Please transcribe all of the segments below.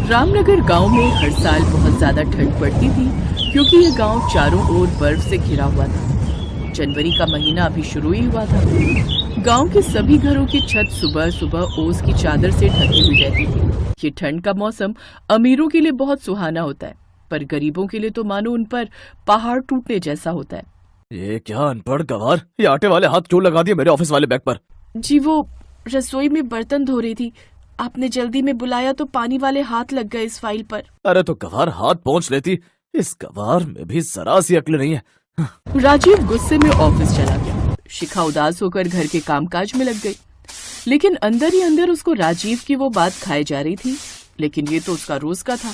रामनगर गांव में हर साल बहुत ज्यादा ठंड पड़ती थी क्योंकि ये गांव चारों ओर बर्फ से घिरा हुआ था। जनवरी का महीना अभी शुरू ही हुआ था। गांव के सभी घरों की छत सुबह सुबह ओस की चादर से ढकी हुई रहती थी। ये ठंड का मौसम अमीरों के लिए बहुत सुहाना होता है, पर गरीबों के लिए तो मानो उन पर पहाड़ टूटने जैसा होता है। ये क्या अनपढ़ गवार, ये आटे वाले हाथ क्यों लगा दिए मेरे ऑफिस वाले बैग पर? जी वो रसोई में बर्तन धो रही थी, आपने जल्दी में बुलाया तो पानी वाले हाथ लग गए इस फाइल पर। अरे तो गवार हाथ पहुंच लेती, इस गवार में भी जरा सी अक्ल नहीं है। राजीव गुस्से में ऑफिस चला गया। शिखा उदास होकर घर के कामकाज में लग गई, लेकिन अंदर ही अंदर उसको राजीव की वो बात खाए जा रही थी। लेकिन ये तो उसका रोज का था,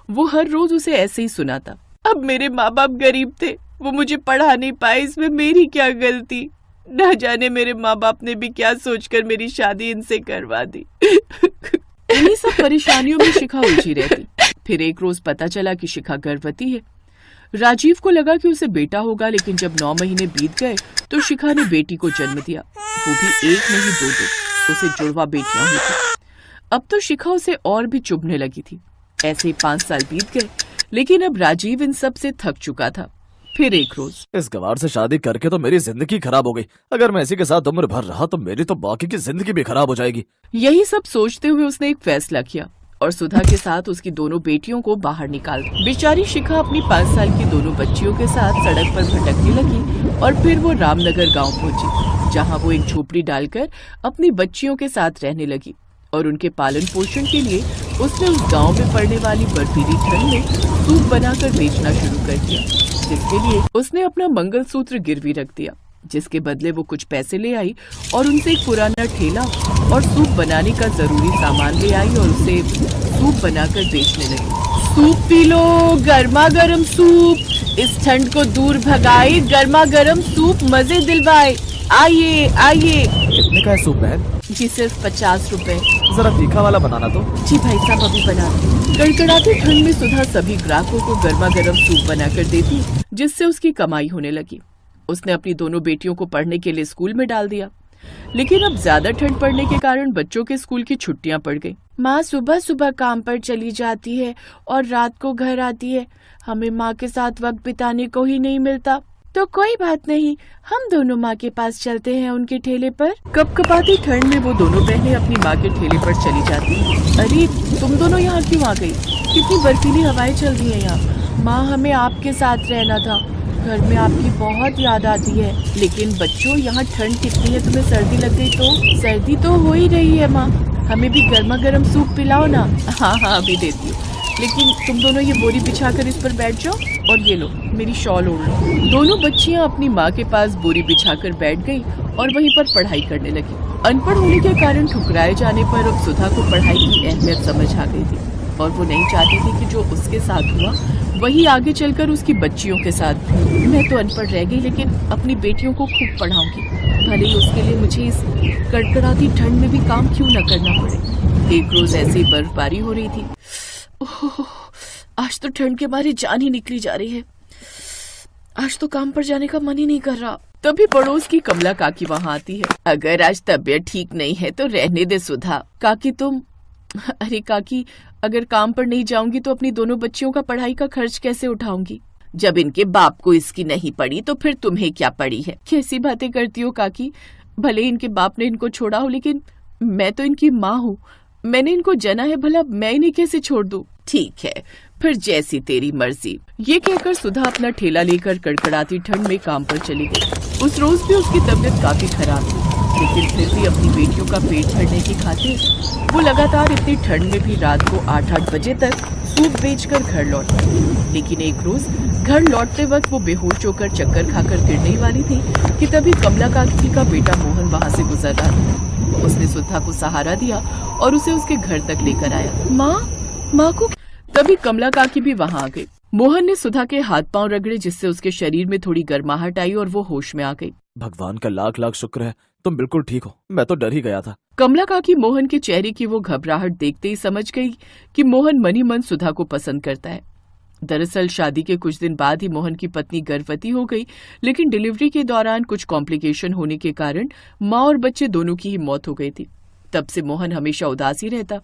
वो हर रोज उसे ऐसे ही सुनाता। अब मेरे माँ बाप गरीब थे, वो मुझे पढ़ा नहीं पाए, इसमें मेरी क्या गलती। न जाने मेरे माँ बाप ने भी क्या सोचकर मेरी शादी इनसे करवा दी। इन्हीं सब परेशानियों में शिखा उलझी रहती। फिर एक रोज पता चला कि शिखा गर्भवती है। राजीव को लगा कि उसे बेटा होगा, लेकिन जब 9 महीने बीत गए तो शिखा ने बेटी को जन्म दिया, वो भी एक नहीं दो। उसे जुड़वा बेटियां हुई थी। अब तो शिखा उसे और भी चुभने लगी थी। ऐसे ही 5 साल बीत गए, लेकिन अब राजीव इन सब से थक चुका था। फिर एक रोज, इस गवार से शादी करके तो मेरी जिंदगी खराब हो गई। अगर मैं इसी के साथ उम्र भर रहा तो मेरी तो बाकी की जिंदगी भी खराब हो जाएगी। यही सब सोचते हुए उसने एक फैसला किया और सुधा के साथ उसकी दोनों बेटियों को बाहर निकाल दिया। बेचारी शिखा अपनी 5 साल की दोनों बच्चियों के साथ सड़क पर भटकने लगी और फिर वो रामनगर गांव पहुंची, जहां वो एक झोपड़ी डालकर अपनी बच्चियों के साथ रहने लगी। और उनके पालन पोषण के लिए उसने उस गांव में पड़ने वाली बर्फीली ठंड में सूप बनाकर बेचना शुरू कर दिया, जिसके लिए उसने अपना मंगलसूत्र गिरवी रख दिया। जिसके बदले वो कुछ पैसे ले आई और उनसे एक पुराना ठेला और सूप बनाने का जरूरी सामान ले आई और उसे सूप बनाकर बेचने लगी। सूप पी लो, गर्मा गर्म सूप, इस ठंड को दूर भगाए, गर्मा गर्म सूप मजे दिलवाए, आइए आइए। कितने का है सूप बहन? जी सिर्फ 50 रुपए। जरा तीखा वाला बनाना तो। जी भाई साहब अभी बनाती। कड़कड़ाती ठंड में सुधा सभी ग्राहकों को गर्मा गर्म सूप बनाकर देती, जिससे उसकी कमाई होने लगी। उसने अपनी दोनों बेटियों को पढ़ने के लिए स्कूल में डाल दिया, लेकिन अब ज्यादा ठंड पड़ने के कारण बच्चों के स्कूल की छुट्टियां पड़ गई। माँ सुबह सुबह काम पर चली जाती है और रात को घर आती है, हमें माँ के साथ वक्त बिताने को ही नहीं मिलता। तो कोई बात नहीं, हम दोनों माँ के पास चलते हैं उनके ठेले पर। कपकपाती ठंड में वो दोनों बहनें अपनी माँ के ठेले पर चली जाती हैं। अरे तुम दोनों यहाँ क्यों आ गई? कितनी बर्फीली हवाएं चल रही है यहाँ। माँ हमें आपके साथ रहना था, घर में आपकी बहुत याद आती है। लेकिन बच्चों यहाँ ठंड कितनी है, तुम्हें सर्दी लग गई तो? सर्दी तो हो ही रही है माँ, हमें भी गर्मा गर्म सूप पिलाओ ना। हाँ हाँ अभी देती हूँ, लेकिन तुम दोनों ये बोरी बिछाकर इस पर बैठ जाओ और ये लो मेरी शॉल ओढ़ लो। दोनों बच्चियां अपनी माँ के पास बोरी बिछाकर बैठ गई और वहीं पर पढ़ाई करने लगी। अनपढ़ होने के कारण ठुकराए जाने पर अब सुधा को पढ़ाई की अहमियत समझ आ गई थी और वो नहीं चाहती थी कि जो उसके साथ हुआ वही आगे चलकर उसकी बच्चियों के साथ। मैं तो अनपढ़ रह गई, लेकिन अपनी बेटियों को खूब पढ़ाऊंगी, भले ही उसके लिए मुझे इस कड़कड़ाती ठंड में भी काम क्यों न करना पड़े। एक रोज ऐसे ही बर्फबारी हो रही थी। आज तो ठंड के मारे जान ही निकली जा रही है, आज तो काम पर जाने का मन ही नहीं कर रहा। तभी पड़ोस की कमला काकी वहाँ आती है। अगर आज तबीयत ठीक नहीं है तो रहने दे सुधा। काकी तुम? अरे काकी, अगर काम पर नहीं जाऊंगी तो अपनी दोनों बच्चियों का पढ़ाई का खर्च कैसे उठाऊंगी? जब इनके बाप को इसकी नहीं पड़ी तो फिर तुम्हें क्या पड़ी है? कैसी बातें करती हो काकी, भले इनके बाप ने इनको छोड़ा हो, लेकिन मैं तो इनकी माँ हूँ, मैंने इनको जना है, भला मैं इन्हें कैसे छोड़ दूं? ठीक है, फिर जैसी तेरी मर्जी। ये कहकर सुधा अपना ठेला लेकर कड़कड़ाती ठंड में काम पर चली गई। उस रोज भी उसकी तबीयत काफी खराब थी, लेकिन फिर भी अपनी बेटियों का पेट भरने की खातिर वो लगातार इतनी ठंड में भी रात को 8-8 बजे तक सूप बेचकर घर लौटी। लेकिन एक रोज घर लौटते वक्त वो बेहोश होकर चक्कर खाकर गिरने ही वाली थी कि तभी कमला काकी का बेटा मोहन वहाँ से गुजर रहा था। उसने सुधा को सहारा दिया और उसे उसके घर तक लेकर आया। माँ को। तभी कमला काकी भी वहाँ आ गई। मोहन ने सुधा के हाथ पांव रगड़े, जिससे उसके शरीर में थोड़ी गर्माहट आई और वो होश में आ गई। भगवान का लाख लाख शुक्र है, तुम बिल्कुल ठीक हो, मैं तो डर ही गया था। कमला काकी मोहन के चेहरे की वो घबराहट देखते ही समझ गई कि मोहन मनी मन सुधा को पसंद करता है। दरअसल शादी के कुछ दिन बाद ही मोहन की पत्नी गर्भवती हो गई, लेकिन डिलीवरी के दौरान कुछ कॉम्प्लिकेशन होने के कारण माँ और बच्चे दोनों की ही मौत हो गई थी। तब से मोहन हमेशा उदास ही रहता।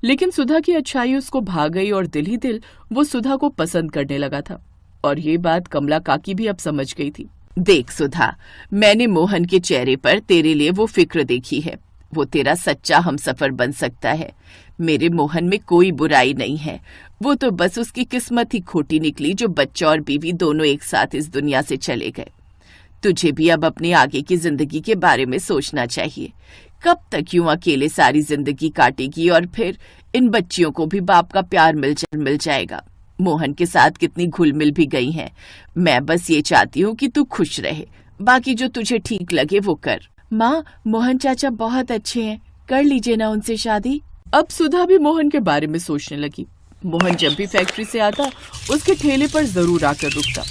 लेकिन सुधा की अच्छाई उसको भा गई और दिल ही दिल वो सुधा को पसंद करने लगा था। और ये बात कमला काकी भी अब समझ गई थी। देख सुधा, मैंने मोहन के चेहरे पर तेरे लिए वो फिक्र देखी है। वो तेरा सच्चा हमसफर बन सकता है। मेरे मोहन में कोई बुराई नहीं है। वो तो बस उसकी किस्मत ही खोटी निकली जो बच्चा और बीवी दोनों एक साथ इस दुनिया से चले गए। तुझे भी अब अपने आगे की जिंदगी के बारे में सोचना चाहिए। कब तक यूं अकेले सारी जिंदगी काटेगी और फिर इन बच्चियों को भी बाप का प्यार मिल जाएगा। मोहन के साथ कितनी घुल मिल भी गई हैं। मैं बस ये चाहती हूँ कि तू खुश रहे। बाकी जो तुझे ठीक लगे वो कर। माँ, मोहन चाचा बहुत अच्छे हैं, कर लीजिए ना उनसे शादी। अब सुधा भी मोहन के बारे में सोचने लगी। मोहन जब भी फैक्ट्री से आता उसके ठेले पर जरूर आकर रुकता।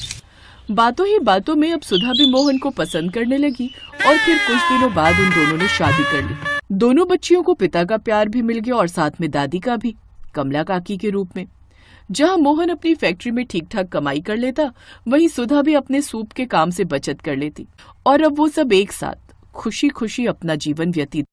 बातों ही बातों में अब सुधा भी मोहन को पसंद करने लगी और फिर कुछ दिनों बाद उन दोनों ने शादी कर ली। दोनों बच्चियों को पिता का प्यार भी मिल गया और साथ में दादी का भी, कमला काकी के रूप में। जहां मोहन अपनी फैक्ट्री में ठीक ठाक कमाई कर लेता, वहीं सुधा भी अपने सूप के काम से बचत कर लेती और अब वो सब एक साथ खुशी खुशी अपना जीवन व्यतीत